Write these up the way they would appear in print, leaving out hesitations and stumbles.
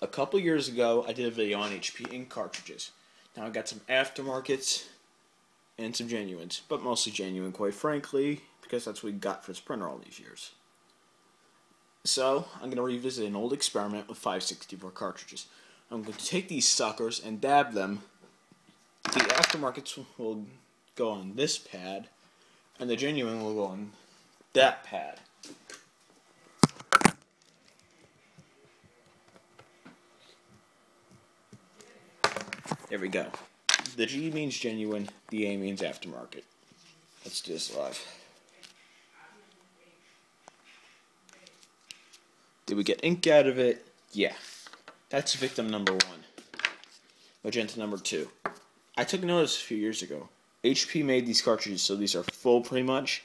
A couple years ago, I did a video on HP ink cartridges. Now I got some aftermarkets and some genuines, but mostly genuine, quite frankly, because that's what we got for this printer all these years. So, I'm going to revisit an old experiment with 564 cartridges. I'm going to take these suckers and dab them. The aftermarkets will go on this pad, and the genuine will go on that pad. There we go. The G means genuine, the A means aftermarket. Let's do this live. Did we get ink out of it? Yeah. That's victim number 1. Magenta number 2. I took notice a few years ago. HP made these cartridges so these are full pretty much,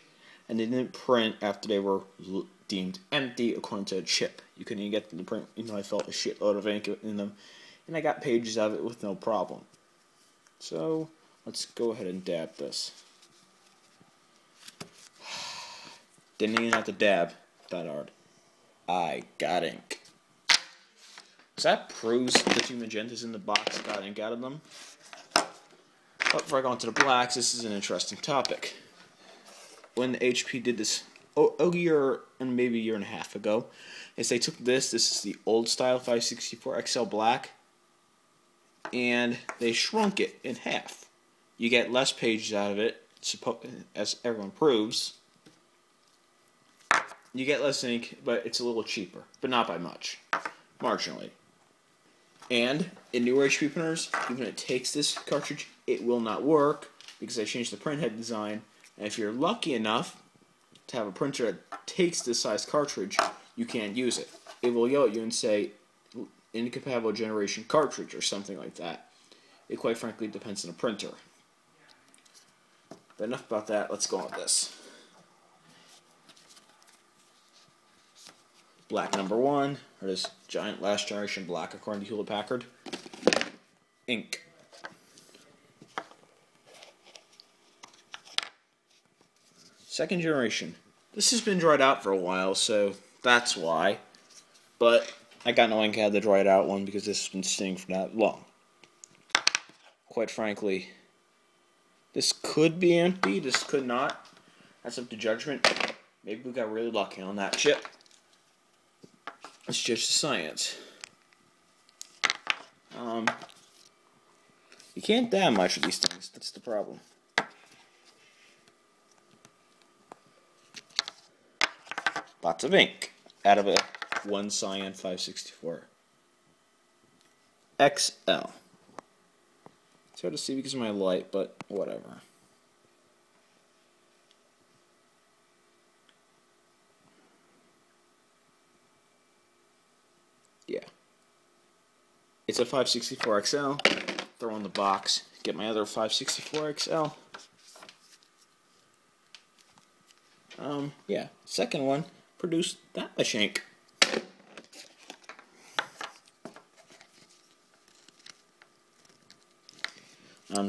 and they didn't print after they were deemed empty according to a chip. You couldn't even get them to print. I felt a shitload of ink in them, and I got pages of it with no problem. So, let's go ahead and dab this. Didn't even have to dab that hard. I got ink. So that proves the 2 magentas in the box got ink out of them. But before I go into the blacks, this is an interesting topic. When HP did this a year and maybe a year and a half ago, is they took this is the old style 564 XL black, and they shrunk it in half. You get less pages out of it, as everyone proves. You get less ink, but it's a little cheaper, but not by much, marginally. And in newer HP printers, even if it takes this cartridge, it will not work because I changed the print head design. And if you're lucky enough to have a printer that takes this size cartridge, you can't use it. It will yell at you and say, incompatible generation cartridge or something like that. It quite frankly depends on the printer. But enough about that, let's go on with this. Black number 1, or this giant last generation black according to Hewlett Packard. Ink. Second generation. This has been dried out for a while, so that's why. But I got no ink out of the dried out one because this has been staying for that long. Quite frankly, this could be empty, this could not. That's up to judgment. Maybe we got really lucky on that chip. It's just science. You can't dab much of these things. That's the problem. Lots of ink out of a 1 cyan 564 XL. It's hard to see because of my light, but whatever. Yeah. It's a 564 XL. Throw in the box. Get my other 564 XL. Yeah. Second one produced that much ink.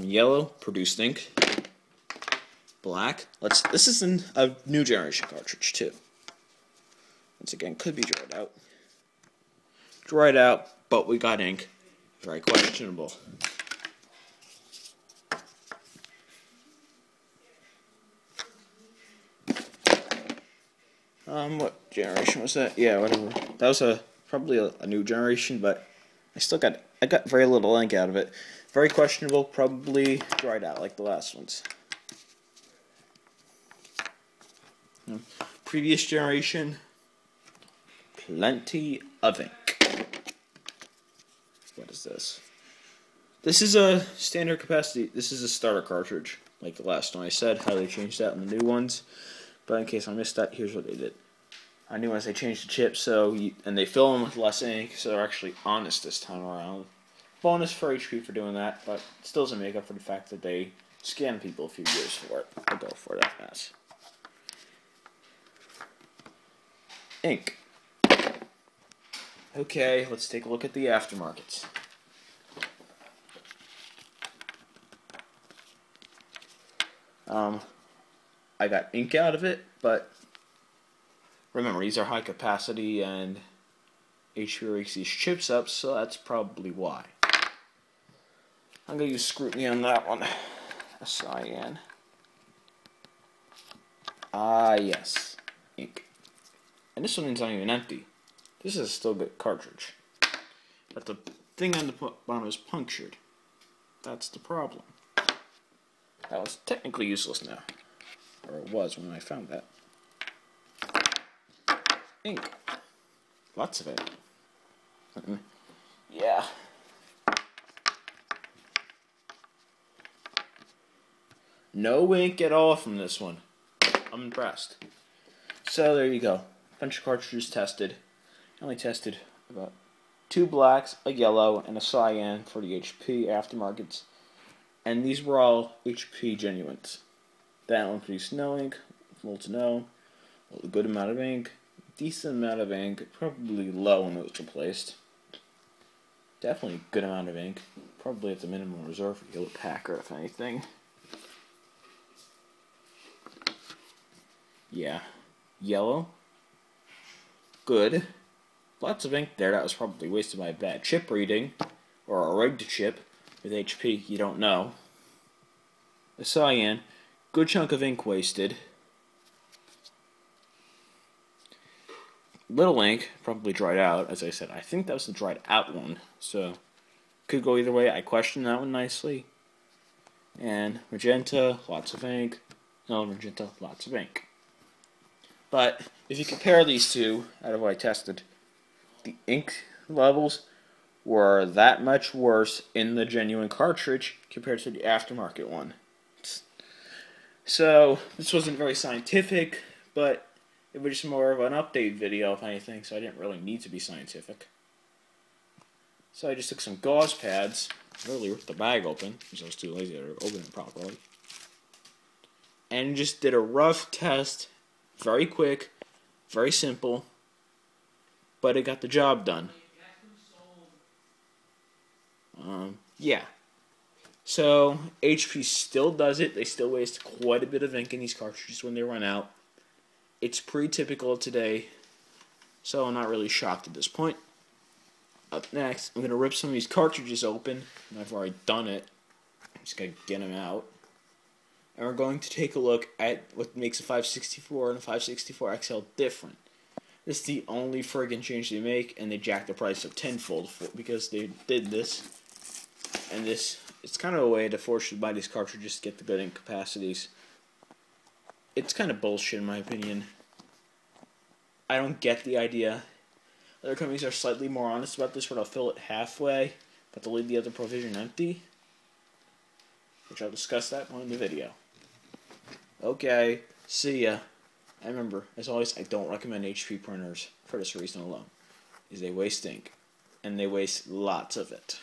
Yellow produced ink. Black. This is a new generation cartridge too. Once again, could be dried out. Dried out, but we got ink. Very questionable. What generation was that? Yeah, whatever. That was probably a new generation, but I got very little ink out of it. Very questionable, probably dried out like the last ones. Previous generation, plenty of ink. What is this? This is a standard capacity. This is a starter cartridge, like the last one I said, how they changed that in the new ones. But in case I missed that, here's what they did. On new ones, they changed the chip, and they fill them with less ink, so they're actually honest this time around. Bonus for HP for doing that, but it still doesn't make up for the fact that they scammed people a few years for it. I'll go for that mess. Ink. Okay, let's take a look at the aftermarkets. I got ink out of it, but remember, these are high capacity, and HP rakes these chips up, so that's probably why. I'm going to use scrutiny on that one. A cyan. Ah, yes. Ink. And this one's not even empty. This is a still good cartridge. But the thing on the bottom is punctured. That's the problem. That was technically useless now. Or it was when I found that. Ink. Lots of it. Yeah. No ink at all from this one. I'm impressed. So there you go. Bunch of cartridges tested. I only tested about 2 blacks, a yellow, and a cyan for the HP aftermarkets. And these were all HP genuines. That one produced no ink, little to no, a good amount of ink, decent amount of ink, probably low when it was replaced. Definitely a good amount of ink, probably at the minimum reserve for Hewlett Packard, if anything. Yeah. Yellow. Good. Lots of ink there. That was probably wasted by bad chip reading, or a rigged chip. With HP, you don't know. The cyan. Good chunk of ink wasted. Little ink, probably dried out, as I said. I think that was the dried out one, so could go either way. I questioned that one nicely. And magenta, lots of ink. No, magenta, lots of ink. But if you compare these two, out of what I tested, the ink levels were that much worse in the genuine cartridge compared to the aftermarket one. So this wasn't very scientific, but it was just more of an update video, if anything, so I didn't really need to be scientific. So I just took some gauze pads, really ripped the bag open, because I was too lazy to open it properly, and just did a rough test, very quick, very simple, but it got the job done. Yeah. So, HP still does it. They still waste quite a bit of ink in these cartridges when they run out. It's pretty typical of today, so I'm not really shocked at this point. Up next, I'm going to rip some of these cartridges open. I've already done it. I'm just going to get them out. And we're going to take a look at what makes a 564 and a 564 XL different. This is the only friggin' change they make, and they jack the price up tenfold because they did this. And this, it's kind of a way to force you to buy these cartridges to get the good ink capacities. It's kind of bullshit in my opinion. I don't get the idea. Other companies are slightly more honest about this, where they'll fill it halfway, but they'll leave the other provision empty. Which I'll discuss that point in the video. Okay, see ya. And remember, as always, I don't recommend HP printers for this reason alone. Is they waste ink. And they waste lots of it.